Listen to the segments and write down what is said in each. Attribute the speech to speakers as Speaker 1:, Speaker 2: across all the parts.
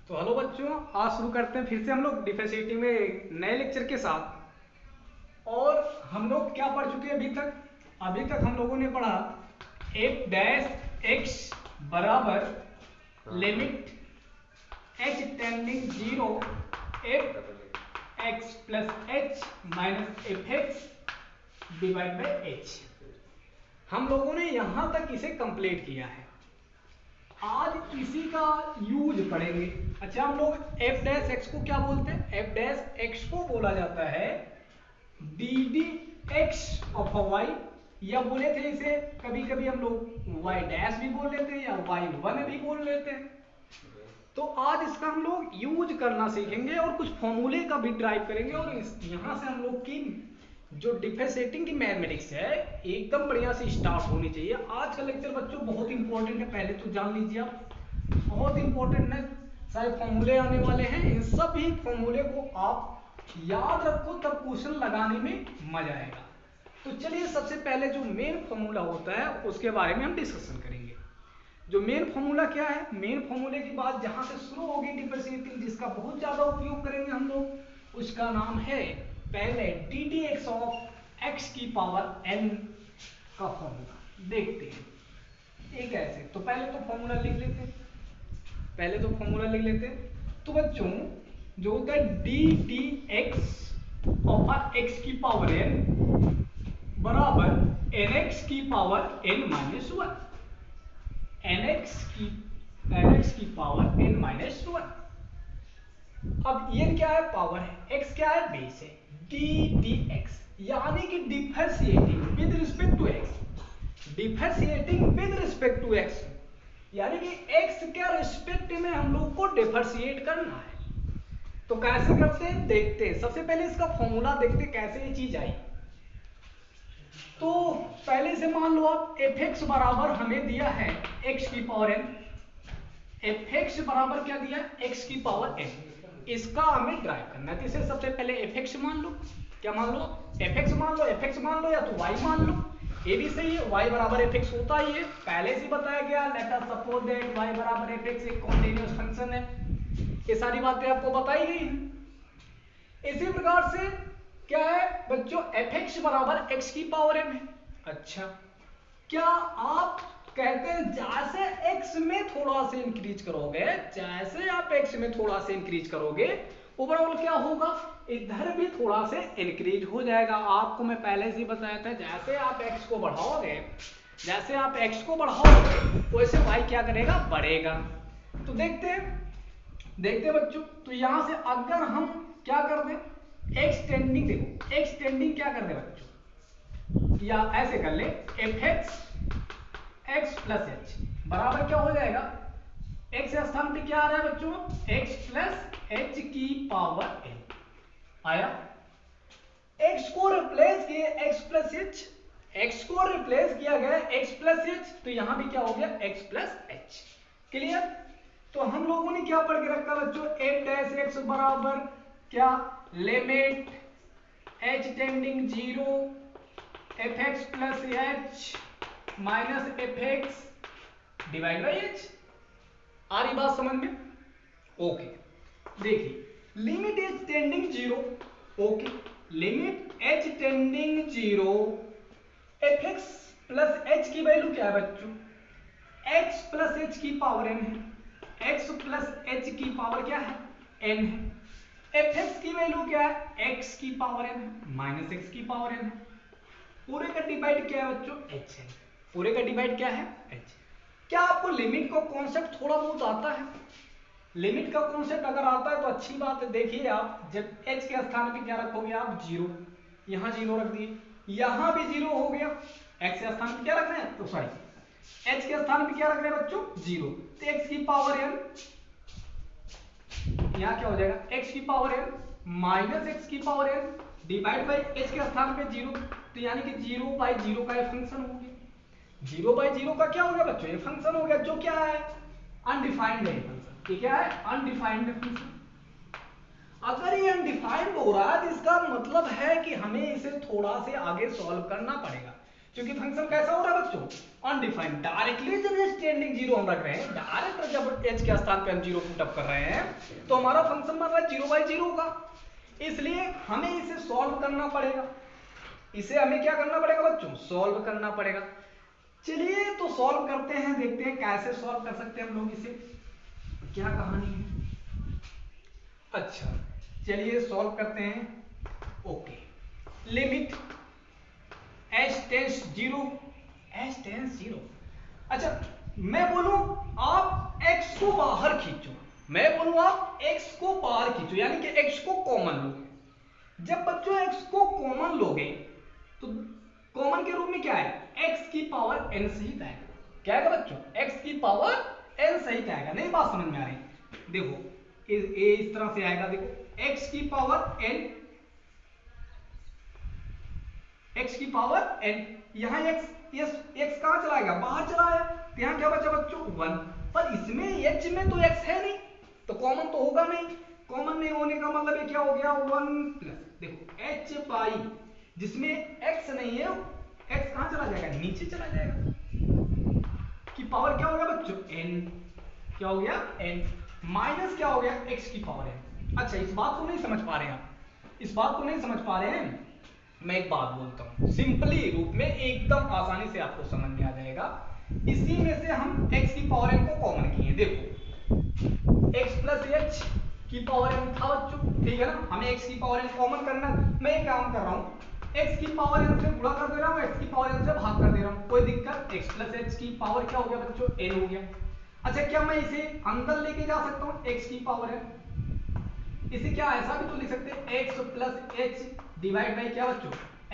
Speaker 1: तो हेलो बच्चों, आज शुरू करते हैं फिर से हम लोग डिफरेंशिएटिंग में नए लेक्चर के साथ। और हम लोग क्या पढ़ चुके हैं अभी तक हम लोगों ने पढ़ा एफ डैश एक्स बराबर limit h tending zero f x plus h minus f x divide by H. हम लोगों ने यहां तक इसे कंप्लीट किया है। आज इसी का यूज पढ़ेंगे। अच्छा, हम लोग एफ डैश एक्स को क्या बोलते हैं? एफ डैश एक्स को बोला जाता है d d x of y, या बोले थे इसे कभी कभी हम लोग वाई डैश भी बोल लेते हैं या वाई वन भी बोल लेते हैं। तो आज इसका हम लोग यूज करना सीखेंगे और कुछ फॉर्मूले का भी ड्राइव करेंगे। और यहां से हम लोग की जो डिफरेंशिएटिंग की मैथमेटिक्स है एकदम बढ़िया से स्टार्ट होनी चाहिए। आज का लेक्चर बच्चों बहुत इंपॉर्टेंट है, पहले तो जान लीजिए आप, बहुत इंपॉर्टेंट है। सारे फॉर्मूले आने वाले हैं, इन सभी फॉर्मूले को आप याद रखो, तब क्वेश्चन लगाने में मजा आएगा। तो चलिए, सबसे पहले जो मेन फॉर्मूला होता है उसके बारे में हम डिस्कशन करेंगे। जो मेन फॉर्मूला क्या है? मेन फॉर्मूले की बात जहां से शुरू होगी डिफरेंशिएटिंग, जिसका बहुत ज्यादा उपयोग करेंगे हम लोग, उसका नाम है पहले D d x of x की पावर एन का फॉर्मूला। देखते हैं एक ऐसे, तो पहले तो फॉर्मूला लिख लेते हैं। तो बच्चों जो होता है d d x of x की पावर एन बराबर एन एक्स की power n minus one, n x की पावर एन माइनस वन। अब ये क्या है? पावर है, x क्या है? बेस है। डी डी एक्स यानी कि differentiating with respect to x, differentiating with respect to x यानी कि x के रिस्पेक्ट में हम लोग को डिफरेंशिएट करना है। तो कैसे करते हैं देखते हैं। सबसे पहले इसका फॉर्मूला देखते हैं कैसे ये चीज आई। तो पहले से मान लो आप fx बराबर हमें दिया है x की पावर n, fx बराबर क्या दिया? x की पावर n। इसका हमें ड्राइव करना है, तो इसे सबसे पहले fx मान लो। क्या मान लो? fx मान लो या तो y मान लो, ये भी सही है। y बराबर fx होता ही है, पहले से बताया गया। Let us suppose that y बराबर fx एक कॉन्टिन्यूअस फंक्शन है। ये सारी बातें आपको बताई गई हैं। इसी प्रकार से क्या है बच्चों? fx बराबर x की पावर m है। अच्छा, क्या आप कहते हैं जैसे x में थोड़ा से इंक्रीज करोगे, जैसे आप x में थोड़ा से इंक्रीज करोगे, ओवरऑल क्या होगा? इधर भी थोड़ा से इंक्रीज हो जाएगा। आपको मैं पहले से ही बताया था, जैसे आप x को बढ़ाओगे वैसे y क्या करेगा? बढ़ेगा। तो देखते बच्चों, तो यहां से अगर हम क्या कर दें, x टेंडिंग, देखो x टेंडिंग क्या कर दे बच्चों, या ऐसे कर ले fx x प्लस एच बराबर क्या हो जाएगा? x के स्थान पे क्या आ रहा है बच्चों? x प्लस एच की पावर n आया। x को रिप्लेस किए x प्लस एच, x को रिप्लेस किया गया x प्लस एच, तो यहां भी क्या हो गया? x plus H. क्लियर? तो हम लोगों ने क्या पढ़ के रखा बच्चों? एफ डैश एक्स बराबर क्या? Limit h tending zero f x plus h minus f x divide by h. आ रही बात समझ में? ओके, देखिए limit h tending zero, okay, limit h tending zero f x plus h की value क्या है बच्चों? एक्स प्लस एच की पावर एन है, एक्स प्लस एच की पावर क्या है? एन है। एफ एक्स की वैल्यू क्या है? एक्स की पावर एन है माइनस एक्स की पावर एन है। पूरे का डिवाइड क्या है बच्चों? एच है। पूरे का डिवाइड क्या है? एच। क्या आपको लिमिट का कॉन्सेप्ट थोड़ा बहुत आता है? लिमिट का कॉन्सेप्ट अगर आता है तो अच्छी बात है। देखिए आप जब h के स्थान पे क्या रखोगे आप? जीरो, यहां जीरो रख दिए, यहां भी जीरो हो गया। x के स्थान पे क्या रख रहे हैं? तो सॉरी, h के स्थान पे क्या रख रहे हैं बच्चों? जीरो। तो x की पावर n, यहां क्या हो जाएगा? x की पावर n माइनस x की power n divide by h के स्थान पे जीरो, तो यानी कि जीरो बाई जीरो का ये फंक्शन हो गया। जीरो बाई जीरो का क्या हो गया बच्चों? ये फंक्शन हो गया, जो क्या है? अनडिफाइंड है फंक्शन। ये क्या है? Undefined function. अगर ये अनडिफाइंड हो रहा है तो इसका मतलब है कि हमें इसे थोड़ा से आगे सॉल्व करना पड़ेगा। क्योंकि फंक्शन कैसा हो रहा है बच्चों, अनडिफाइंड। डायरेक्टली जब ये स्टैंडिंग जीरो हम रख रहे हैं, डायरेक्ट जब h के स्थान पे हम जीरो पुट अप कर रहे हैं, तो हमारा फंक्शन बन रहा है 0/0 का। इसलिए हमें इसे सॉल्व करना पड़ेगा। इसे हमें क्या करना पड़ेगा बच्चों, सॉल्व करना पड़ेगा। चलिए तो सॉल्व करते हैं, देखते हैं कैसे सॉल्व कर सकते हैं हम लोग इसे, क्या कहानी है। अच्छा चलिए सॉल्व करते हैं। Okay, limit h tends 0, h tends 0। अच्छा मैं बोलूं आप x को बाहर खींचो, मैं बोलूं आप x को बाहर खींचो, यानी कि x को कॉमन लो। जब बच्चों x को कॉमन लोगे तो कॉमन के रूप में क्या है, x की पावर n सहित आएगा। क्या आएगा बच्चों, x की पावर n सहित आएगा। नहीं बात समझ में आ रही, देखो इस तरह से आएगा, देखो x की पावर n, x की पावर n, यहां x कहां चला गया, बाहर चला आया, तो यहां क्या बचा बच्चों 1। पर इसमें h में तो x है नहीं, तो कॉमन तो होगा नहीं। कॉमन नहीं होने का मतलब ये क्या हो गया, 1 प्लस, देखो h पाई, जिसमें x नहीं है, x कहां चला जाएगा, नीचे चला जाएगा, की पावर क्या हो गया बच्चों n, क्या हो गया n, माइनस क्या हो गया x की पावर n। अच्छा इस बात को नहीं समझ पा रहे हैं आप, इस बात को नहीं समझ पा रहे हैं, मैं एक बात बोलता हूं सिंपली रूप में, एकदम आसानी से आपको समझ में आ जाएगा। इसी में से हम x की पावर n को कॉमन किए, देखो x प्लस h की पावर n था बच्चों, ठीक है ना, हमें x की पावर n कॉमन करना। मैं एक काम कर रहा हूं, x की पावर n से गुणा कर दे रहा हूं, x की पावर n से भाग कर दे रहा हूं, कोई दिक्कत, x प्लस h की पावर क्या हो गया बच्चों, n हो गया। अच्छा क्या मैं इसे अंदर लेके जा सकता हूं, x की पावर n, इसे क्या ऐसा भी तो लिख सकते हैं, x plus h divide by क्या बच्चों,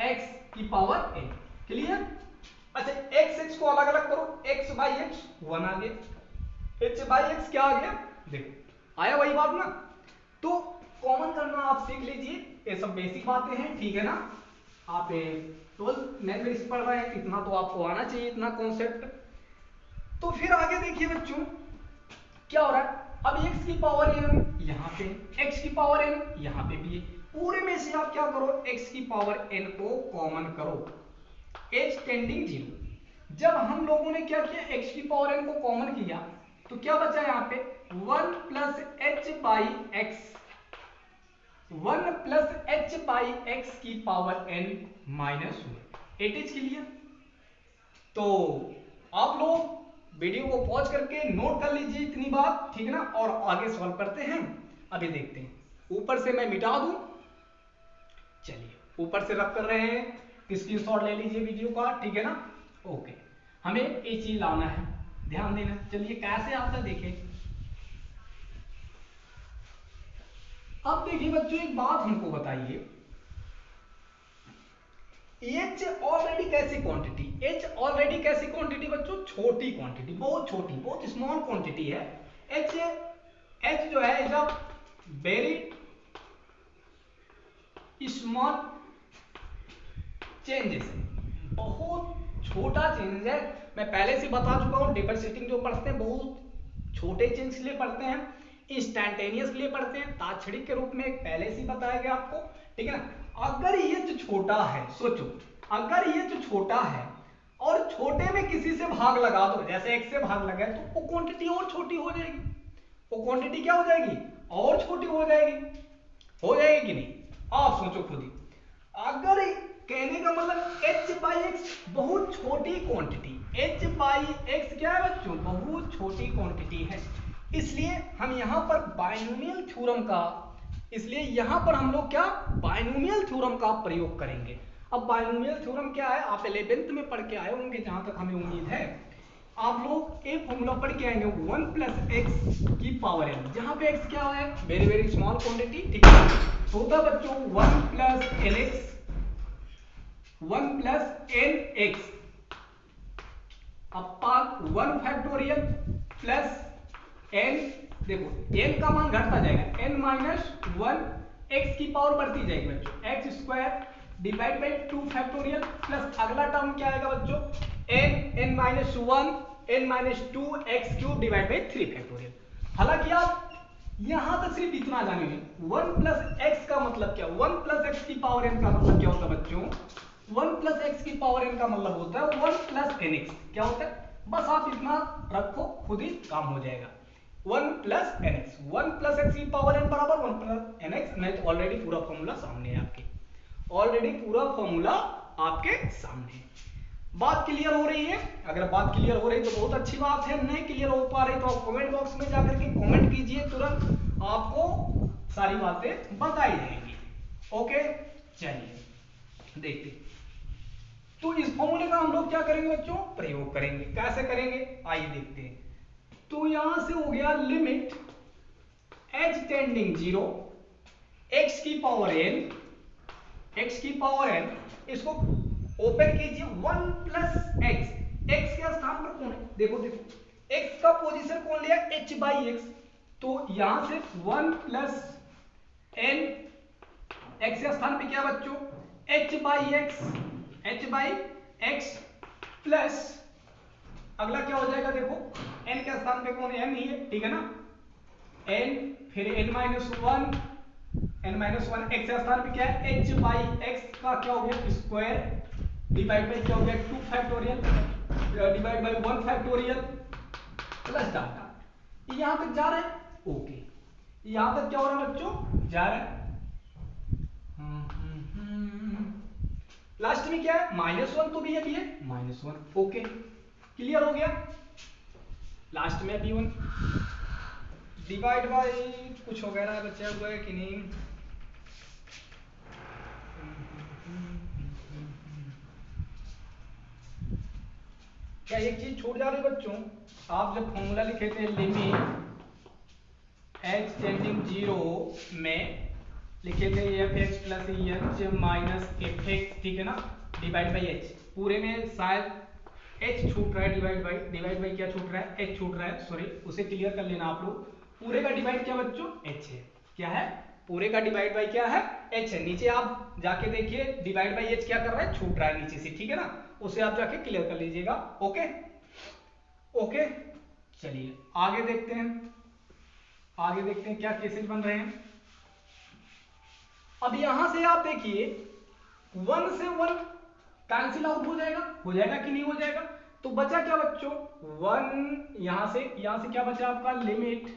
Speaker 1: x की पावर n। क्लियर। अच्छा x को अलग अलग करो, x बाई x 1 आ गया, h बाई x क्या आ गया, देखो आया वही बात ना। तो कॉमन करना आप सीख लीजिए, ये सब बेसिक बातें हैं, ठीक है ना। आप 12th मैथमेटिक्स पढ़ रहे हैं, इतना तो आपको आना चाहिए, इतना कॉन्सेप्ट। तो फिर आगे देखिए बच्चों क्या हो रहा है, अब x की पावर n यहाँ पे, x की पावर n यहाँ पे भी है, पूरे में से आप क्या करो, x की पावर n को कॉमन करो, h टेंडिंग 0। जब हम लोगों ने क्या किया, x की पावर n को कॉमन किया, तो क्या बचा यहाँ पे 1 plus h by x, 1 plus h by x की power n minus 1। It is clear. तो आप लोग वीडियो को पॉज करके नोट कर लीजिए इतनी बात, ठीक है ना, और आगे सॉल्व करते हैं। अभी देखते हैं, ऊपर से मैं मिटा दूं, चलिए ऊपर से रब कर रहे हैं, स्क्रीनशॉट ले लीजिए वीडियो का, ठीक है ना। ओके, हमें ये चीज लाना है, ध्यान देना। चलिए कैसे आता है देखें। अब देखिए बच्चों एक बात हमको बताइए, H ऑलरेडी कैसी क्वांटिटी, H ऑलरेडी कैसी क्वांटिटी बच्चों, छोटी क्वांटिटी, बहुत छोटी, बहुत स्मॉल क्वांटिटी है। H जो है is a very small changes, बहुत छोटा चेंज है। मैं पहले से बता चुका हूं, डिफरेंशिएटिंग जो पढ़ते हैं बहुत छोटे चेंज के लिए पढ़ते हैं, इंस्टैंटेनियस के लिए पढ़ते हैं, ताक्षणिक के रूप में पहले से बताया गया आपको, ठीक है ना। अगर ये जो छोटा है, सोचो अगर ये जो छोटा है और छोटे में किसी से भाग लगा दो, जैसे x से भाग लगा, तो वो क्वांटिटी और छोटी हो जाएगी, वो क्वांटिटी क्या हो जाएगी, और छोटी हो जाएगी कि नहीं, आप सोचो खुद ही। अगर कहने का मतलब h बाई एक्स बहुत छोटी क्वांटिटी, h बाई एक्स क्या है बच्चों, बहुत छोटी क्वांटिटी है, इसलिए हम यहां पर बाइनोमियल थ्योरम का, इसलिए यहां पर हम लोग क्या बाइनोमियल थ्योरम का प्रयोग करेंगे। अब बाइनोमियल थ्योरम क्या है, आप 11th में पढ़ के आए होंगे जहां तक हमें उम्मीद है। आप लोग एक फॉर्मूला पढ़ के आएंगे 1 प्लस एक्स की पावर n, जहां पे x क्या है, वेरी वेरी स्मॉल क्वांटिटी, ठीक है। तो होता बच्चों 1 प्लस nx, 1 प्लस nx अपान 1 फैक्टोरियल प्लस n, देखो n का मान घटता जाएगा, n माइनस 1, x की पावर बढ़ती जाएगी बच्चों, x square divide by 2 factorial plus अगला टर्म क्या आएगा बच्चों, n minus 1, n minus 2 x cube divide by 3 factorial. हालांकि आप यहां तक सिर्फ इतना जानेंगे, 1 प्लस एक्स का मतलब क्या, 1 प्लस एक्स की पावर n का मतलब क्या होता है बच्चों, 1 प्लस एक्स की पावर n का मतलब होता है 1 प्लस एन एक्स। क्या होता है, बस आप इतना रखो, खुद ही काम हो जाएगा। 1 plus n x, 1 plus x की पावर n बराबर 1 प्लस एन एक्स। नहीं तो ऑलरेडी पूरा फॉर्मूला सामने है आपके, ऑलरेडी पूरा फॉर्मूला आपके सामने है। बात क्लियर हो रही है? अगर बात क्लियर हो रही है तो बहुत अच्छी बात है, नहीं क्लियर हो पा रही तो आप कमेंट बॉक्स में जाकर के कमेंट कीजिए, तुरंत आपको सारी बातें बताई जाएंगी। ओके, चलिए देखते हैं। तो इस फॉर्मूले का हम लोग क्या करेंगे बच्चों, प्रयोग करेंगे। कैसे करेंगे आइए देखते हैं। तो यहां से हो गया लिमिट h टेंडिंग 0 x की पावर n, x की पावर n, इसको ओपन कीजिए 1 प्लस x, x के स्थान पर कौन है, देखो देखो x का पोजीशन कौन लिया, h बाई एक्स। तो यहां से 1 प्लस n, x के स्थान पे क्या बच्चों, h by x, h by x plus अगला क्या हो जाएगा, देखो n के स्थान पे कौन है, n ही है, ठीक है ना, n फिर n minus one, n minus one, x के स्थान पे क्या है, h बाई एक्स का क्या हो गया स्क्वायर, डिवाइड बाई क्या हो गया 2 factorial, divide by 1 factorial plus data. यहां तक जा रहा है, ओके, यहां तक क्या हो रहा है बच्चों, जा रहा है। लास्ट में क्या है, -1 तो भी है -1, ओके क्लियर हो गया। लास्ट में भी 1 डिवाइड बाय कुछ वगैरह बचा हुआ है कि नहीं, क्या एक चीज छूट जा रही है बच्चों, आप जब फॉर्मूला लिखे थे लिमिट h टेंडिंग 0 में लिखे थे F x plus h minus f x, ठीक है ना, डिवाइड बाई एच, पूरे में शायद h छूट रहा है, डिवाइड बाई क्या छूट रहा है, h छूट रहा है, सॉरी उसे क्लियर कर लेना आप लोग। पूरे का डिवाइड क्या बच्चों, h है, क्या है, पूरे का डिवाइड बाई क्या है, h है। नीचे आप जाके देखिए डिवाइड बाई h क्या कर रहा है, छूट रहा है नीचे से, ठीक है ना, उसे आप जाके क्लियर कर लीजिएगा। ओके ओके, चलिए आगे देखते हैं, आगे देखते हैं क्या केसेस बन रहे हैं। अब यहां से आप देखिए 1 से 1 कैंसिल आउट हो जाएगा कि नहीं हो जाएगा, तो बचा क्या बच्चों 1, यहां से क्या बचा आपका लिमिट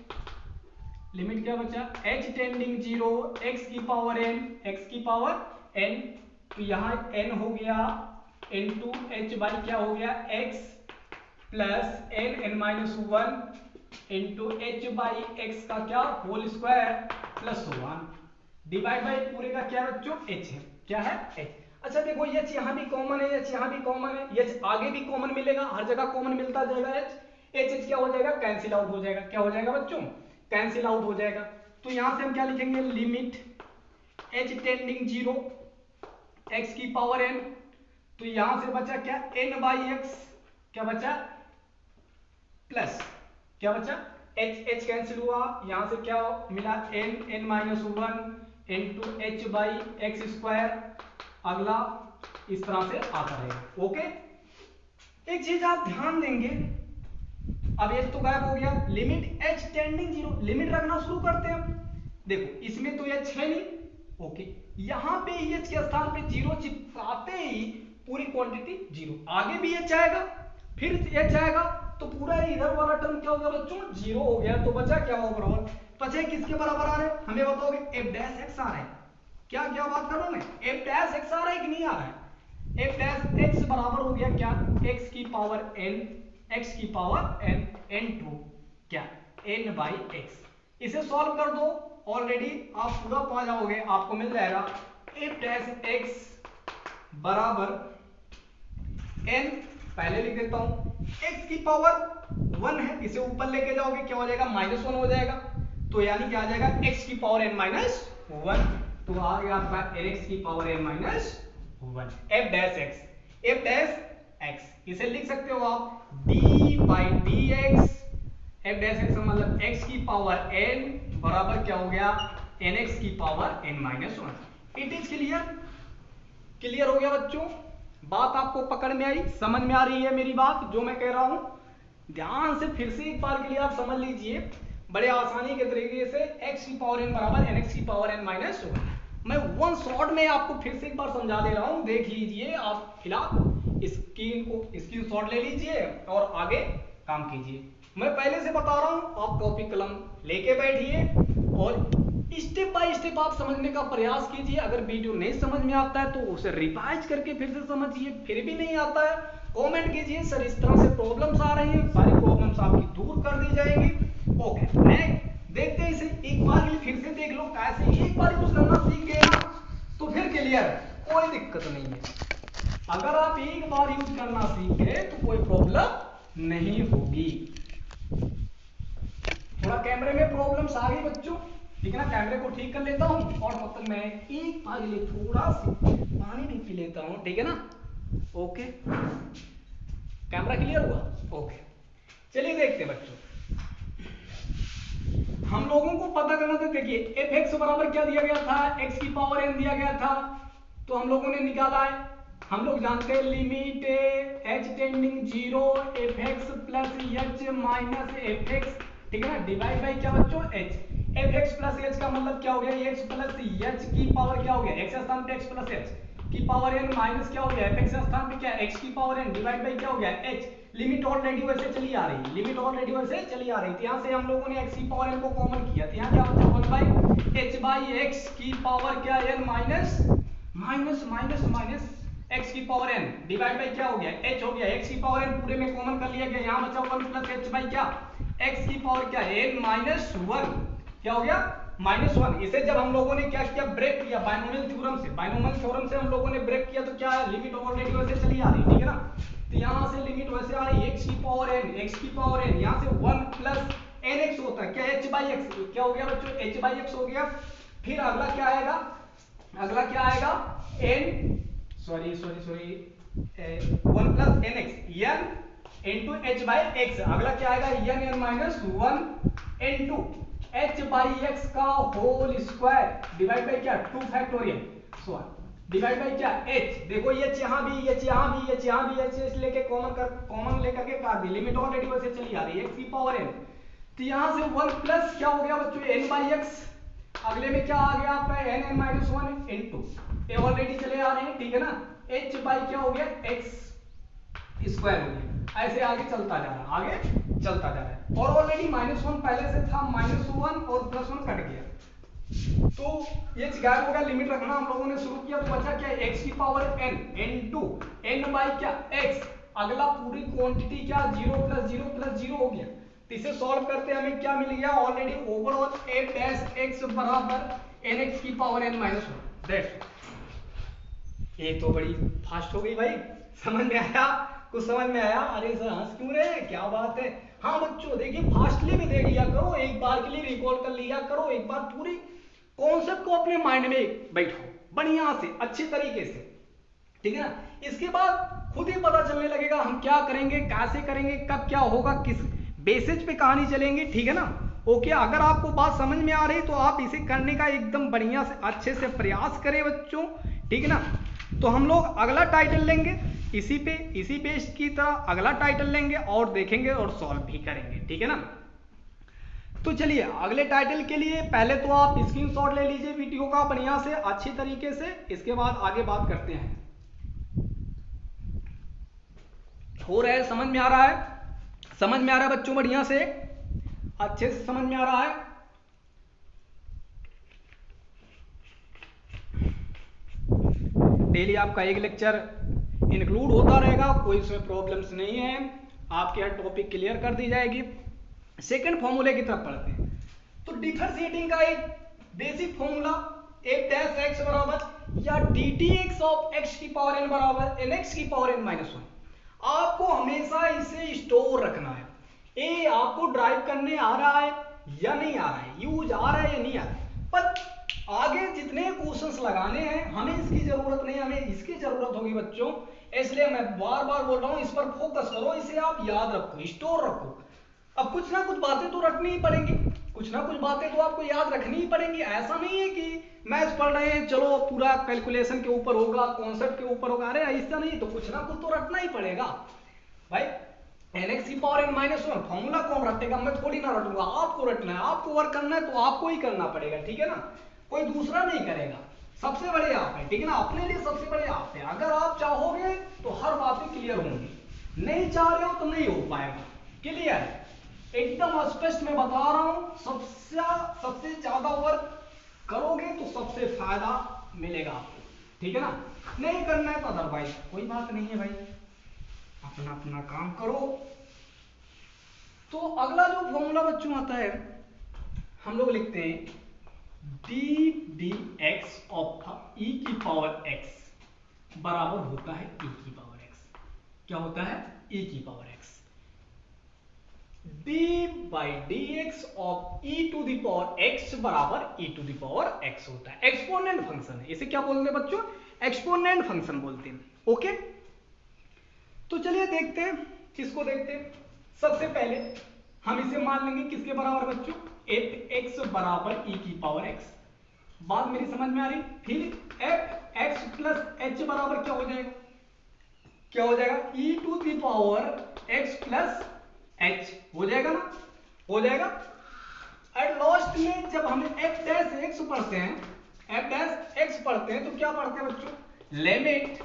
Speaker 1: क्या बचा, h टेंडिंग 0 x की पावर n, तो यहां n हो गया इनटू h बाई क्या हो गया x plus n minus 1 into h by x का क्या whole square plus 1 divide by पूरे का क्या बच्चों h है, क्या है h। अच्छा देखो h यहाँ भी कॉमन है, h यहाँ भी कॉमन है, h आगे भी कॉमन मिलेगा, हर जगह कॉमन मिलता जाएगा h क्या हो जाएगा, कैंसिल आउट हो जाएगा, क्या हो जाएगा बच्चों, कैंसिल आउट हो जाएगा। तो यहां से हम क्या लिखेंगे, लिमिट h टेंडिंग 0 x की पावर n, तो यहां से बचा क्या n बाई एक्स, क्या बचा प्लस क्या बचा h कैंसिल हुआ, यहां से क्या मिला n minus 1 into h by x square, अगला इस तरह से आता रहेगा। ओके, एक चीज आप ध्यान देंगे, अब h तो गायब हो गया, लिमिट h टेंडिंग 0, लिमिट रखना शुरू करते हैं। देखो इसमें तो h है नहीं, ओके, यहां पे h के स्थान पे 0 चिपकाते ही पूरी क्वांटिटी 0, आगे भी h आएगा, फिर h आएगा, तो पूरा इधर वाला टर्म क्या हो गया बच्चों 0 हो गया। तो बचा क्या ओवरऑल, बचे किसके बराबर आ रहे हैं, हमें बताओगे f डैश x आ रहा है, क्या क्या बात कर रहा हूं मैं, f डैश x आ रहा है कि नहीं आ रहा है, f डैश x बराबर हो गया क्या, x की पावर n n2 क्या n बाई x। इसे सॉल्व कर दो, ऑलरेडी आप पूरा पा जाओगे, आपको मिल जाएगा f डैश x बराबर n, पहले लिख देता हूं, x की पावर 1 है, इसे ऊपर लेके जाओगे क्या हो जाएगा -1 हो जाएगा, तो यानी क्या आ जाएगा x की पावर n माइनस 1, तो आ गया आपका x की power n minus 1 f dash x, इसे लिख सकते हो आप d by dx, f dash x मतलब x की पावर n बराबर क्या हो गया nx की power n minus 1। It is clear हो गया बच्चों, बात आपको पकड़ में आई, समझ में आ रही है मेरी बात जो मैं कह रहा हूं, ध्यान से फिर से एक बार के लिए आप समझ लीजिए, बड़े आसानी के तरीके से x की पावर n बराबर nx की पावर n माइनस 1, मैं वन शॉट में आपको फिर से एक बार समझा दे रहा हूं, देख लीजिए। आप फिलहाल स्क्रीन शॉट ले लीजिए और आगे काम कीजिए। मैं पहले से बता रहा हूं, आप कॉपी कलम लेके बैठिए और स्टेप बाय स्टेप आप समझने का प्रयास कीजिए। अगर वीडियो नहीं समझ में आता है तो उसे रिवाइज करके फिर से समझिए। फिर भी नहीं आता है कमेंट कीजिए, सर इस तरह से प्रॉब्लम्स आ रही हैं, सारी प्रॉब्लम्स आपकी दूर कर दी जाएंगी। ओके, नेक्स्ट देखते हैं इसे एक बार के लिए फिर से देख लो। कैसे एक बार यूज करना सीख गए ना तो फिर क्लियर है, कोई दिक्कत नहीं है। अगर आप एक बार यूज करना सीख गए तो कोई प्रॉब्लम नहीं होगी। थोड़ा कैमरे में प्रॉब्लम्स आ गई बच्चों, ठीक है ना। कैमरे को ठीक कर लेता हूं और तब तक मैं एक बार के लिए थोड़ा सा पानी भी पी लेता हूं, ठीक है ना। ओके, कैमरा क्लियर हुआ? ओके, चलिए देखते हैं बच्चों। हम लोगों को पता करना था, देखिए एफ एक्स बराबर क्या दिया गया था, एक्स की पावर एन दिया गया था, तो हम लोगों ने निकाला है। हम लोग जानते हैं limit h tending zero f x plus h minus f x, ठीक है ना, डिवाइड बाई क्या बच्चों, H. F x plus H का मतलब क्या हो गया, एक्स प्लस एच की पावर क्या हो गया, एक्स स्थान पे एक्स प्लस एच की पावर एन माइनस क्या हो गया, एफ एक्स स्थान पे क्या, एक्स की पावर एन डिवाइड बाई क्या हो गया, एच। लिमिट ऑलरेडी वैसे चली आ रही, लिमिट ऑलरेडी वैसे चली आ रही थी। यहाँ से हम लोगों ने एक्स की पावर एन को कॉमन किया, तो यहाँ क्या बचा, one by h by x की पावर क्या n minus minus minus minus x की पावर एन डिवाइड बाई क्या हो गया, एच हो गया। एक्स की पावर एन पूरे में कॉमन कर लिया गया, यहाँ बचा वन प्लस एच बाई क्या, एक्स की पावर क्या, एन माइनस वन, क्या हो गया, माइनस वन। इसे जब हम लोगों ने क्या किया, ब्रेक किया बायनोमियल थ्योरम से, बायनोमियल थ्योरम से हम लोगों ने ब्रेक किया, तो क्या है, लिमिट ऑलरेडी वैसे चली आ रही, ठीक है ना। तो यहाँ से लिमिट वैसे आ रही, एक्स की पावर एन, एक्स की पावर एन, यहाँ से वन प्लस एन एक्स होता है क्या, एच बाई एक्स, क्या हो गया बच्चों, एच बाई एक्स हो गया। फिर अगला क्या आएगा, अगला क्या आएगा, n sorry sorry sorry one plus n x n into h by x. अगला क्या आएगा, n n minus one into h by x का होल स्क्वायर डिवाइड बाई क्या, two factorial sorry divide by क्या, एच। देखो h यहाँ भी, H यहाँ भी, एच यहाँ भी, एच लेके कॉमन लेकर के काट दी, लिमिट ऑलरेडी वैसे चली आ रही है, एक्स की पावर एन। तो यहाँ से वन प्लस क्या हो गया बच्चों, एन बाई एक्स। अगले में क्या आ गया आपका, n n minus one into, ये ऑलरेडी चले आ रहे हैं, ठीक है ना, एच बाई क्या हो गया, एक्स स्क्वायर हो गया। ऐसे आगे चलता जा रहा, आगे चलता जा रहा है। और ऑलरेडी माइनस वन पहले से था, माइनस वन और प्लस वन कट गया, तो ये गायब हो गया। लिमिट रखना हम लोगों ने शुरू किया, तो बचा क्या, एक्स की power n into n by क्या, एक्स। अगला पूरी क्वांटिटी क्या, जीरो प्लस जीरो हो गया। तो इसे सॉल्व करते हमें क्या मिल गया, already overall a dash x बराबर एन एक्स की power n minus one. That's ये तो बड़ी फास्ट हो गई भाई, समझ में आया, कुछ समझ में आया। अरे सर हंस क्यों रहे, क्या बात है। हाँ बच्चों देखिए, फास्टली भी देख लिया करो, एक बार के लिए रिकॉल कर लिया करो, एक बार पूरी कॉन्सेप्ट को अपने माइंड में बैठो बढ़िया से, अच्छे तरीके से, ठीक है ना। इसके बाद खुद ही पता चलने लगेगा हम क्या करेंगे, कैसे करेंगे, कब क्या होगा, किस बेसिस पे कहानी चलेंगे, ठीक है ना। ओके, अगर आपको बात समझ में आ रही तो आप इसे करने का एकदम बढ़िया से अच्छे से प्रयास करें बच्चों, ठीक है ना। तो हम लोग अगला टाइटल लेंगे, इसी पेज की तरह अगला टाइटल लेंगे और देखेंगे और सॉल्व भी करेंगे, ठीक है ना। तो चलिए अगले टाइटल के लिए पहले तो आप स्क्रीनशॉट ले लीजिए वीडियो का बढ़िया से अच्छी तरीके से, इसके बाद आगे बात करते हैं। हो रहा है, समझ में आ रहा है, समझ में आ रहा है बच्चों, बढ़िया से अच्छे से समझ में आ रहा है। डेली आपका एक लेक्चर इंक्लूड होता रहेगा, कोई इसमें प्रॉब्लम्स नहीं है, आपके यहाँ टॉपिक क्लियर कर दी जाएगी। सेकंड फॉर्मूले की तरफ पढ़ते हैं। तो डिफरेंशिएटिंग का एक basic formula, F dash x बराबर या D T x of x की पावर एन बराबर एन एक्स की पावर एन माइनस वन। आपको हमेशा इसे स्टोर रखना है। ए आपको ड्राइव करने आ रहा है या नहीं आ रहा है, यूज आ रहा है या नहीं आ रहा है, पर आगे जितने क्वेश्चंस लगाने हैं हमें इसकी जरूरत नहीं, हमें इसकी जरूरत होगी बच्चों। इसलिए मैं बार बार बोल रहा हूं, इस पर फोकस करो, इसे आप याद रखो, स्टोर रखो। अब कुछ ना कुछ बातें तो रखनी ही पड़ेंगी, कुछ ना कुछ बातें तो आपको याद रखनी ही पड़ेंगी। ऐसा नहीं है कि मैथ्स पढ़ रहे हैं चलो पूरा कैलकुलेशन के ऊपर होगा, कॉन्सेप्ट के ऊपर होगा, अरे ऐसा नहीं, तो कुछ ना कुछ तो रखना ही पड़ेगा भाई। एन एक्स की power n minus one formula कौन रटेगा, मैं थोड़ी ना रटूंगा, आपको रटना है, आपको वर्क करना है तो आपको ही करना पड़ेगा, ठीक है ना, कोई दूसरा नहीं करेगा। सबसे बड़े आप हैं, ठीक है ना, अपने लिए सबसे बड़े आप हैं। अगर आप चाहोगे तो हर बातें क्लियर होंगी, नहीं चाह रहे हो तो नहीं हो पाएगा। क्लियर, एकदम स्पष्ट मैं बता रहा हूं। सबसे ज्यादा वर्क करोगे तो सबसे फायदा मिलेगा आपको, ठीक है ना। नहीं करना है तो अदरवाइज कोई बात नहीं है भाई, अपना अपना काम करो। तो अगला जो फॉर्मूला बच्चों आता है, हम लोग लिखते हैं डी डी एक्स ऑफ ई की पावर एक्स बराबर होता है ई की पावर एक्स। क्या होता है? ई की power x. D by d x of e to the power x बराबर e to the power x होता है। एक्सपोनेंट फंक्शन है, इसे क्या बोलते हैं बच्चों? एक्सपोनेंट फंक्शन बोलते हैं। ओके, तो चलिए देखते हैं, इसको देखते हैं। सबसे पहले हम इसे मान लेंगे किसके बराबर बच्चों? एफ एक्स बराबर ई की पावर एक्स। बात मेरी समझ में आ रही? फिर एफ एक्स प्लस एच बराबर क्या हो जाएगा? क्या हो जाएगा? E to the power x plus h हो जाएगा ना, हो जाएगा। एट लास्ट में जब हम एफ डैश एक्स पढ़ते हैं, एफ डैश एक्स पढ़ते हैं तो क्या पढ़ते हैं बच्चों? Limit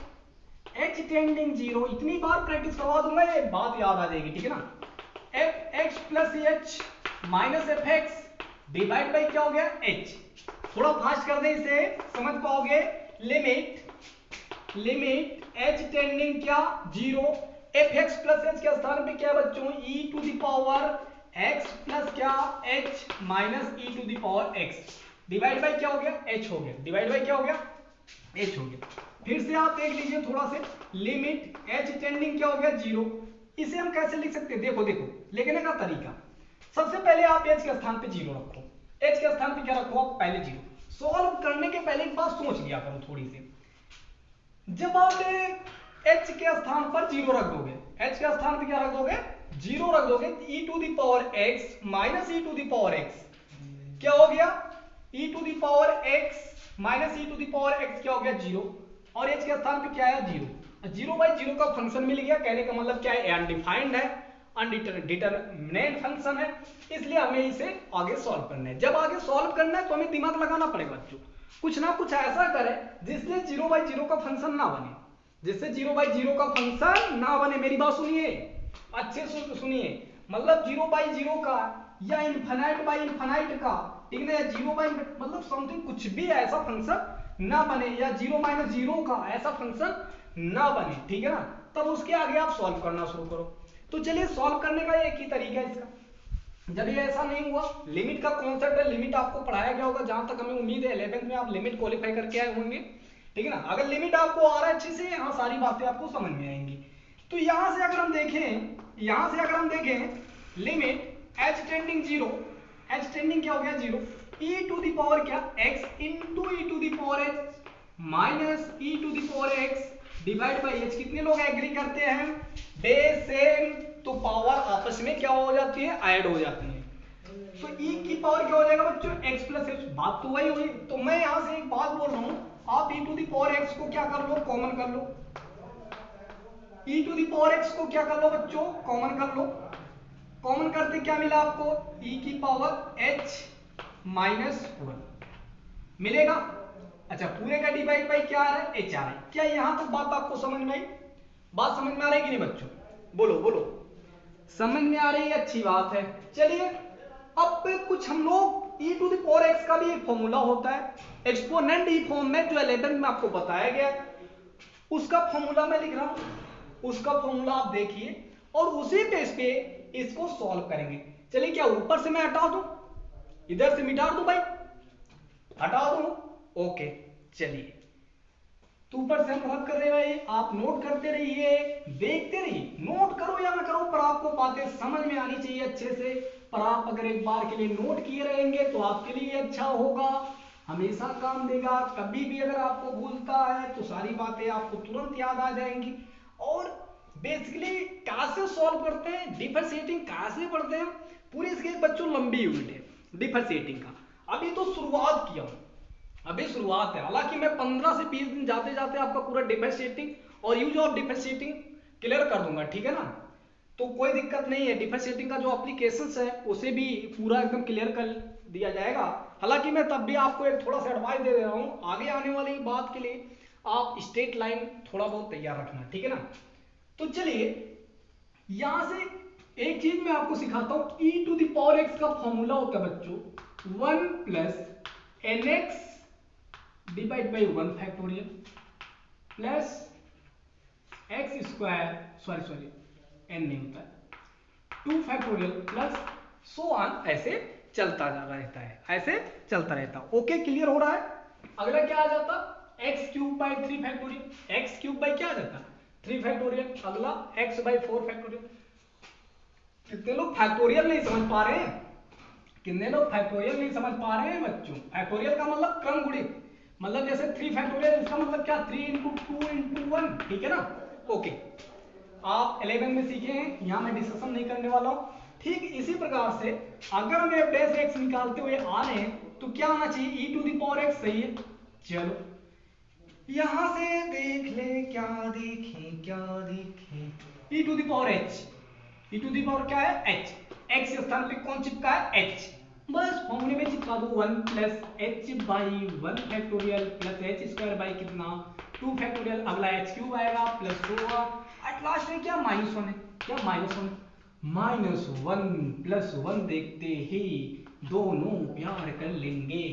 Speaker 1: h tending zero. इतनी बार प्रैक्टिस करवा दूंगा, ये बात याद आ जाएगी, ठीक है ना। F x plus h minus f x divide by क्या हो गया? एच। थोड़ा फास्ट कर दें इसे, समझ पाओगे। लिमिट एच टेंडिंग क्या? Zero. F x plus h के स्थान पे क्या है बच्चों? E to the power x plus क्या? H minus e to the power x divide by क्या हो गया? एच हो गया। डिवाइड बाई क्या हो गया? एच हो गया। फिर से आप देख लीजिए थोड़ा से, लिमिट एच टेंडिंग क्या हो गया? जीरो। इसे हम कैसे लिख सकते हैं? देखो देखो लिखने का तरीका। सबसे पहले आप एच के स्थान पे जीरो रखो। एच के स्थान पे क्या रखो आप? पहले जीरो। सॉल्व करने के पहले एक बात सोच लिया करो थोड़ी सी। जब आप एच के स्थान पर जीरो रख दोगे, एच के स्थान पे क्या रख दोगे? जीरो रख दोगे, e to the power x minus e to the power x क्या हो गया? E to the power x minus e to the power x क्या हो गया? जीरो। और एच के स्थान पे क्या है? जीरो। जीरो बाई जीरो का फंक्शन मिल गया। कहने का मतलब क्या है? अनडिफाइंड है, अनडिटरमिनेट फंक्शन है, इसलिए हमें इसे आगे सॉल्व करना है। जब आगे सॉल्व करना है तो हमें दिमाग लगाना पड़ेगा बच्चों, कुछ ना कुछ ऐसा करें जिससे जीरो बाई जीरो का फंक्शन ना बने, जिससे जीरो बाई जीरो का फंक्शन ना बने। मेरी बात सुनिए, अच्छे से सुनिए। मतलब जीरो बाई जीरो का या इनफाइनाइट बाई इनफाइनाइट का, ठीक है ना, जीरो बाई मतलब समथिंग कुछ भी ऐसा फंक्शन ना बने, या जीरो माइनस जीरो का ऐसा फंक्शन ना बने, ठीक है ना। तब उसके आगे आप सॉल्व करना शुरू करो। तो चलिए सॉल्व करने का एक ही तरीका है इसका। जब ये ऐसा नहीं हुआ, लिमिट का कॉन्सेप्ट है, लिमिट आपको पढ़ाया गया होगा, जहां तक हमें उम्मीद है 11th में आप लिमिट क्वालिफाई करके आए होंगे, ठीक है ना। अगर लिमिट आपको आ रहा है अच्छे से, यहाँ सारी बातें आपको समझ में आएंगी। तो यहां से अगर हम देखें, limit h tending zero, h tending क्या हो गया? Zero. E to the power क्या? X into e to the power x minus e to the power x divide by h. कितने लोग एग्री करते हैं? बेस सेम तो पावर आपस में क्या हो जाती है? ऐड हो जाती है। तो e की पावर क्या हो जाएगा बच्चों? x plus H. बात तो वही हुई। तो मैं यहां से एक बात बोल रहा हूं, आप e to the power x को क्या कर लो? कॉमन कर लो। e to the power x को क्या कर लो बच्चों? कॉमन कर लो। कॉमन करते क्या मिला आपको? e की पावर h माइनस 1 मिलेगा। अच्छा, पूरे का डिवाइड बाई क्या आ रहा है? h आ रहा है। क्या यहां तक बात आपको समझ में आई? बात समझ में आ रही है कि नहीं बच्चों? बोलो बोलो, समझ में आ रही है? अच्छी बात है। चलिए अब कुछ हम लोग e to the power x का भी एक फॉर्मूला होता है एक्सपोनेंट ई फॉर्म में, जो 11th में आपको बताया गया, उसका फॉर्मूला मैं लिख रहा हूं। उसका फॉर्मूला आप देखिए और उसी बेस पे इसको सॉल्व करेंगे। चलिए, क्या ऊपर से मैं हटा दूं, इधर से मिटा दूं भाई? हटा दूं? ओके, चलिए तो ऊपर से हम रब कर रहे हैं भाई, आप नोट करते रहिए, देखते रहिए। नोट करो या ना करो, पर आपको बातें समझ में आनी चाहिए अच्छे से। पर आप अगर एक बार के लिए नोट किए रहेंगे तो आपके लिए अच्छा होगा, हमेशा काम देगा। कभी भी अगर आपको भूलता है तो सारी बातें आपको तुरंत याद आ जाएंगी। और बेसिकली कहां से सॉल्व करते हैं? डिफरेंशिएटिंग कहां से पढ़ते हैं? पूरी इसकी बच्चों लंबी यूनिट है डिफरेंशिएटिंग का। अभी तो शुरुआत किया हूं, अभी शुरुआत है। हालांकि मैं 15 से 20 दिन जाते जाते आपका पूरा डिफरेंशिएटिंग और यूज ऑफ डिफरेंशिएटिंग क्लियर कर दूंगा, ठीक है ना। तो कोई दिक्कत नहीं है, डिफरेंशिएटिंग का जो एप्लीकेशंस है उसे भी पूरा एकदम क्लियर कर दिया जाएगा। हालांकि मैं तब भी आपको एक थोड़ा सा एडवाइस दे रहा हूँ, आगे आने वाली बात के लिए आप स्ट्रेट लाइन थोड़ा बहुत तैयार रखना, ठीक है ना। तो चलिए यहां से एक चीज मैं आपको सिखाता हूं, e to the power x का फॉर्मूला होता है बच्चों 1 प्लस nx divide by 1 factorial plus x square sorry n नहीं होता है 2 फैक्टोरियल प्लस सो ऑन, ऐसे चलता रहता है, ऐसे चलता रहता है। ओके क्लियर हो रहा है। अगला क्या आ जाता, x cube by 3 factorial, x cube by क्या आ जाता 3 फैक्टोरियल, अगला x बाई 4 फैक्टोरियल। कितने लोग फैक्टोरियल नहीं समझ पा रहे हैं, कितने लोग फैक्टोरियल नहीं समझ पा रहे हैं बच्चों। फैक्टोरियल का मतलब क्रम गुणित, मतलब जैसे 3 फैक्टोरियल, इसका मतलब क्या 3 इंटू 2 इंटू 1, ठीक है ना। ओके आप 11 में सीखे हैं, यहां मैं डिस्कशन नहीं करने वाला हूं। ठीक इसी प्रकार से अगर हम f डैश x निकालते हुए आ रहे हैं तो क्या आना चाहिए e to the power x, सही है। चलो यहां से देख ले, क्या देखें e to the power h, e to the power क्या है h, x के स्थान पे कौन चिपका है h, बस फॉर्मूले में चिपका दो 1 plus h by 1 factorial plus h square by कितना 2 फैक्टोरियल, अगला h क्यूब आएगा प्लस 2 एट लास्ट में क्या -1 है, क्या -1 प्लस 1 देखते ही दोनों प्यार कर लेंगे,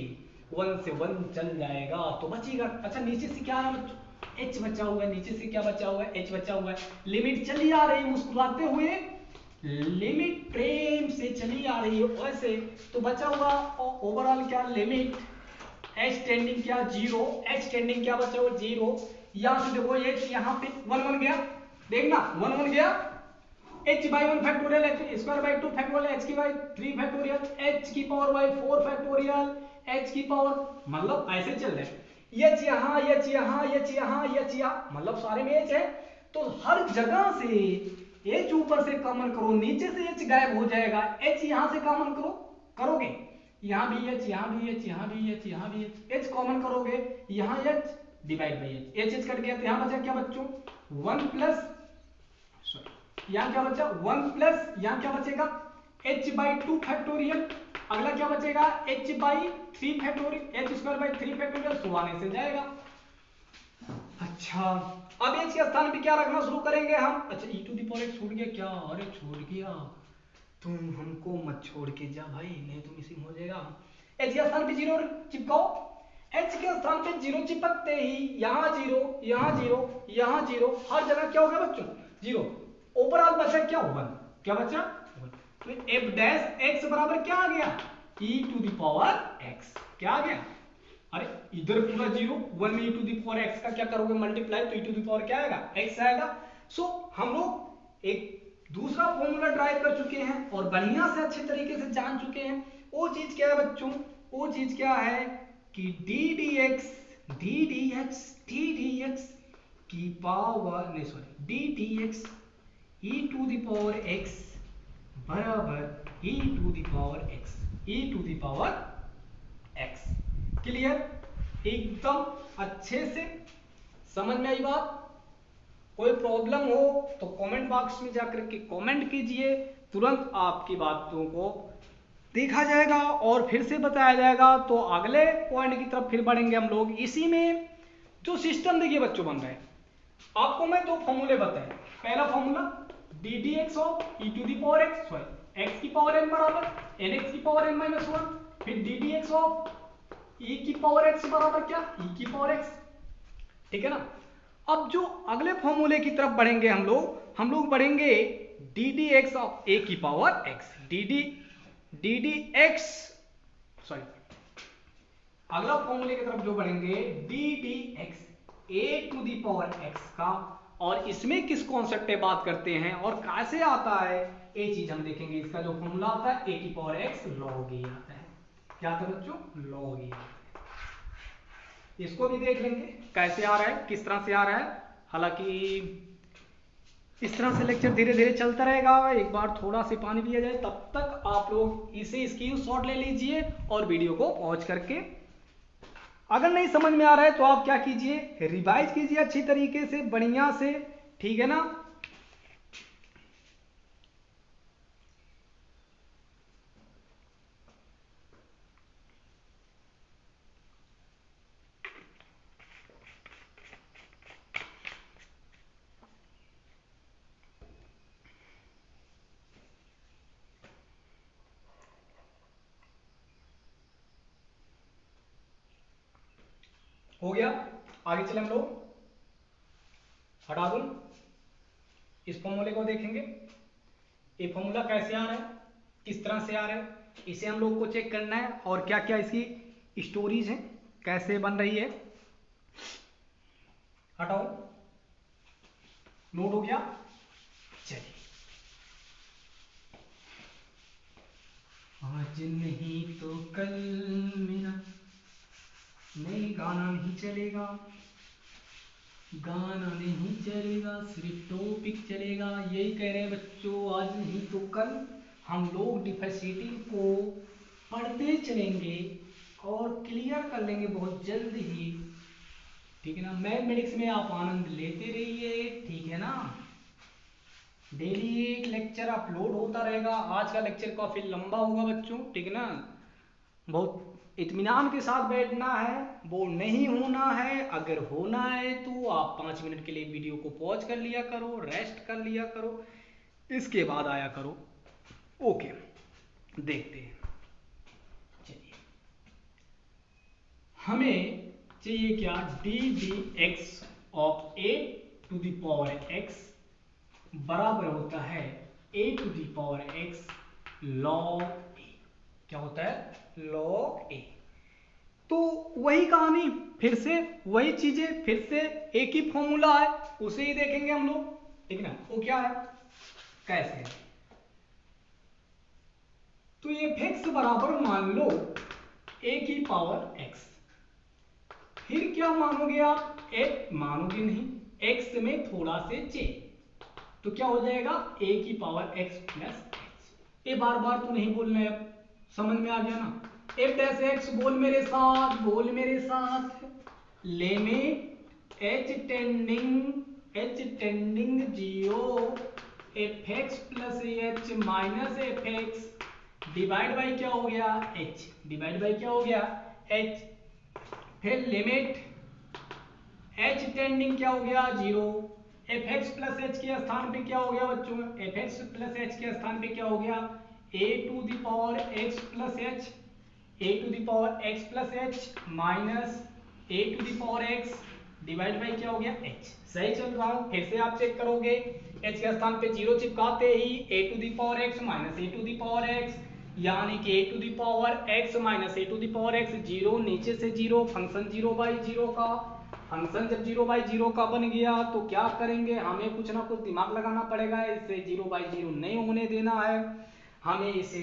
Speaker 1: 1 से 1 चल जाएगा तो बचेगा। अच्छा नीचे से क्या आ रहा है बच्चों, h बचा हुआ है, नीचे से क्या बचा हुआ है h बचा हुआ है, लिमिट चली आ रही है मुस्कुराते हुए, लिमिट प्रेम से चली आ रही है वैसे, तो बचा हुआ ओवरऑल क्या लिमिट h टेंडिंग क्या 0, h टेंडिंग क्या बचा हुआ 0, यहां से देखो h यहाँ पे 1 गया, देखना 1 गया, h by 1 factorial h square by 2 factorial h की बाई 3 फैक्टोरियल h की पावर बाई 4 फैक्टोरियल h की पावर, मतलब ऐसे चल रहे हैं h यहाँ h यहाँ h यहाँ h यहाँ, मतलब सारे में h है, तो हर जगह से h ऊपर से कॉमन करो, नीचे से h गायब हो जाएगा, h यहां से कॉमन करो, करोगे यहां भी h, यहां भी h, यहां भी h, यहां भी h कॉमन करोगे, यहां h divide by h cut गया, तो यहां बचा क्या बच्चों 1 प्लस, यहां क्या बचा 1 प्लस, यहां क्या बचेगा h बाई 2 फैक्टोरियल, अगला क्या बचेगा h by 3 factorial, h square by 3 factorial, सुवाने से जाएगा। अच्छा अब h के स्थान पे क्या रखना शुरू करेंगे हम, अच्छा e to the power x छूट गया क्या, अरे छोड़ गया, तुम हमको मत छोड़ के जा भाई, नहीं तो मिसिंग हो जाएगा। h के स्थान पे 0 चिपकाओ, h के स्थान पे 0 चिपकते ही यहाँ 0 यहाँ 0 यहाँ 0, हर जगह क्या हो गया बच्चों 0, ओवरऑल बचा क्या 1, क्या बचा 1, तो f डैश x बराबर क्या आ गया e to the power x, क्या आ गया, अरे इधर पूरा 0 1 में e to the power x का क्या करोगे मल्टीप्लाई, तो e टू दी पावर क्या आएगा x आएगा। सो हम लोग एक दूसरा फॉर्मूला ड्राइव कर चुके हैं और बढ़िया से अच्छे तरीके से जान चुके हैं, वो चीज क्या है बच्चों, वो चीज क्या है कि ddx की पावर नहीं sorry ddx e to the power x बराबर e to the power x, e to the power x, clear, एकदम अच्छे से समझ में आई बात। कोई प्रॉब्लम हो तो कमेंट बॉक्स में जाकर के कमेंट कीजिए, तुरंत आपकी बातों को देखा जाएगा और फिर से बताया जाएगा, तो अगले पॉइंट की तरफ फिर बढ़ेंगे हम लोग। इसी में जो सिस्टम देखिए बच्चों बन रहा है, आपको मैं दो फॉर्मूले बताए, पहला formula ddx of e to the power x, sorry x की पावर n बराबर nx की पावर n माइनस 1, फिर ddx ऑफ e की पावर x बराबर क्या e की पावर x, ठीक है ना। अब जो अगले फॉर्मूले की तरफ बढ़ेंगे हम लोग बढ़ेंगे ddx ऑफ a की पावर x, ddx सॉरी अगला फॉर्मूले की तरफ जो बढ़ेंगे ddx a to the power x का, और इसमें किस कॉन्सेप्ट पे बात करते हैं और कैसे आता है ये चीज हम देखेंगे। इसका जो फॉर्मूला आता है a की पावर x log a आता है, क्या आता है बच्चों log a आता है, इसको भी देख लेंगे कैसे आ रहा है किस तरह से आ रहा है। हालांकि इस तरह से लेक्चर धीरे धीरे चलता रहेगा, एक बार थोड़ा सा पानी पिया जाए, तब तक आप लोग इसे स्क्रीनशॉट ले लीजिए और वीडियो को पॉज करके, अगर नहीं समझ में आ रहा है तो आप क्या कीजिए रिवाइज कीजिए अच्छी तरीके से बढ़िया से, ठीक है ना। हो गया। आगे चले हम लोग, हटा दूं, इस फॉर्मूले को देखेंगे। ये फॉर्मूला कैसे आ रहा है, किस तरह से आ रहा है, इसे हम लोग को चेक करना है और क्या क्या इसकी स्टोरीज है, कैसे बन रही है। हटाओ, नोट हो गया। चलिए, आज नहीं तो कल मेरा नहीं, गाना नहीं चलेगा, गाना नहीं चलेगा, सिर्फ टॉपिक चलेगा। यही कह रहे हैं बच्चों, आज नहीं तो कल हम लोग डिफरेंशिएटिंग को पढ़ते चलेंगे और क्लियर कर लेंगे बहुत जल्द ही, ठीक है ना। मैथमेटिक्स में आप आनंद लेते रहिए, ठीक है ना। डेली एक लेक्चर अपलोड होता रहेगा। आज का लेक्चर काफी लंबा होगा बच्चों, ठीक है ना। बहुत इत्मीनान के साथ बैठना है, बोर नहीं होना है। अगर होना है तो आप 5 मिनट के लिए वीडियो को पॉज कर लिया करो, रेस्ट कर लिया करो, इसके बाद आया करो। ओके, देखते हैं। चलिए, हमें चाहिए क्या, d d x of a to the power x बराबर होता है a to the power x log a. क्या होता है, लॉग ए। तो वही कहानी, फिर से वही चीजें, फिर से एक ही फॉर्मूला है, उसे ही देखेंगे हम लोग, ठीक ना। वो क्या है, कैसे है, तो ये x बराबर मान लो a की पावर x। फिर क्या मानोगे आप, x मानोगे नहीं, x में थोड़ा से चेंज, तो क्या हो जाएगा a की पावर x प्लस h। ये बार बार तो नहीं बोलना है, अब समझ में आ गया ना। f डैश x, बोल मेरे साथ, बोल मेरे साथ, limit h tending 0 fx plus h minus fx divide by क्या हो गया h, डिवाइड बाई क्या हो गया h। फिर लिमिट h टेंडिंग क्या हो गया 0, fx प्लस h के स्थान पे क्या हो गया बच्चों, fx प्लस h के स्थान पे क्या हो गया a to the power x plus h, a to the power x plus h minus a to the power x divide by क्या हो गया h। सही चल रहा हूं, फिर से आप चेक करोगे, h के स्थान पे 0 चिपकाते ही a to the power x minus a to the power x, यानी कि a to the power x minus a to the power x, 0 नीचे से 0, फंक्शन 0/0 का। फंक्शन जब 0/0 का बन गया तो क्या करेंगे, हमें कुछ ना कुछ दिमाग लगाना पड़ेगा, इसे 0/0 नहीं होने देना है, हमें इसे